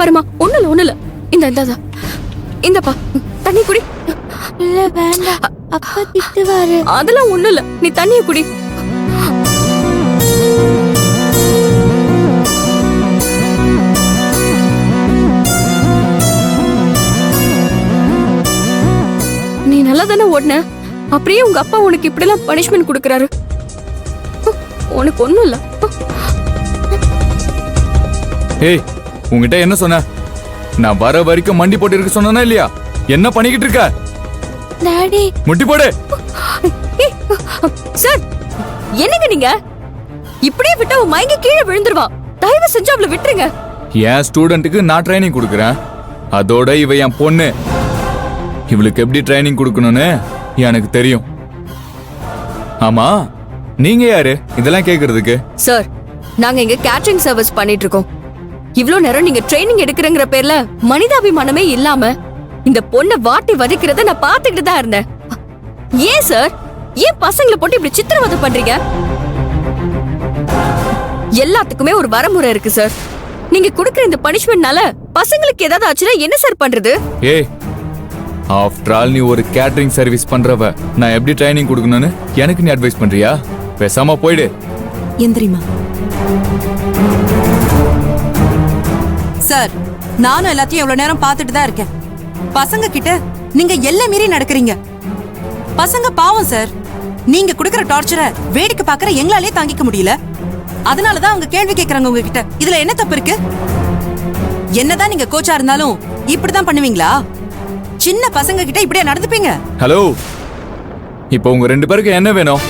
பாருமா, ஒண்ணு இல்ல. இந்த இந்தப்பா தண்ணி குடி. இல்ல வேண்டாம், அப்பா திட்டுவாரு. அதெல்லாம் ஒண்ணு இல்ல, நீ தண்ணிய குடி. நீ நல்லா தானே ஓடுன, அப்படியே உங்க அப்பா உனக்கு இப்படி எல்லாம் பனிஷ்மெண்ட் கொடுக்கறாரு. உனக்கு ஒண்ணும் இல்ல. ஏய், உங்ககிட்ட என்ன சொன்ன? நான் வர வரைக்கும் மண்டி போட்டு இருக்க சொன்னா இல்லையா? என்ன பண்ணிக்கிட்டு இருக்க? டாடி முட்டி போடு. சார், என்னங்க நீங்க இப்படியே விட்டா அவன் மயங்கி கீழே விழுந்துருவா. தயவு செஞ்சு அவளை விட்டுருங்க. என் ஸ்டூடெண்ட்டுக்கு நான் ட்ரைனிங் கொடுக்குறேன். அதோட இவ என் பொண்ணு. இவளுக்கு எப்படி ட்ரைனிங் கொடுக்கணும்னு எனக்கு தெரியும். ஆமா, நீங்க யாரு இதெல்லாம் கேக்குறதுக்கு? சார், நாங்க இங்க கேட்டரிங் சர்வீஸ் பண்ணிட்டு இருக்கோம். இவ்ளோ நேரம் நீங்க ட்ரைனிங் எடுக்கிறங்கிற பேர்ல மனிதாபிமானமே இல்லாம இந்த பொண்ணை வாட்டி வதைக்கிறத நான் பாத்துக்கிட்டு தான் இருந்தேன். ஏன் சார், ஏன் பசங்களை போட்டு இப்படி சித்திரவதை பண்றீங்க? எல்லாத்துக்குமே ஒரு வரமுறை இருக்கு சார். நீங்க கொடுக்கிற இந்த பனிஷ்மெண்ட்னால பசங்களுக்கு ஏதாவது ஆச்சுன்னா என்ன சார் பண்றது? ஏய், ஆஃப்டர் ஆல் நீ ஒரு கேட்டரிங் சர்வீஸ் பண்றவ. நான் எப்படி ட்ரைனிங் கொடுக்கணும்னு எனக்கு நீ அட்வைஸ் பண்றியா? பேசாம போயிடு. எந்திரிமா. சார், நானும் எல்லாத்தையும் எவ்வளவு நேரம் பார்த்துட்டு தான் இருக்கேன். பசங்க கிட்ட நீங்க எல்லாம் மீறி நடக்கிறீங்க. பசங்க பாவம் சார். நீங்க கொடுக்கிற டார்ச்சரை வேடிக்கை பார்க்கற எங்களாலே தாங்கிக்க முடியல. அதனாலதான் அவங்க கேள்வி கேட்கறாங்க உங்ககிட்ட. இதுல என்ன தப்பு இருக்கு? என்னதான் நீங்க கோச்சா இருந்தாலும் இப்படிதான் பண்ணுவீங்களா? சின்ன பசங்க கிட்ட இப்படியா நடந்துப்பீங்க? ஹலோ, இப்போ உங்க ரெண்டு பேருக்கு என்ன வேணும்?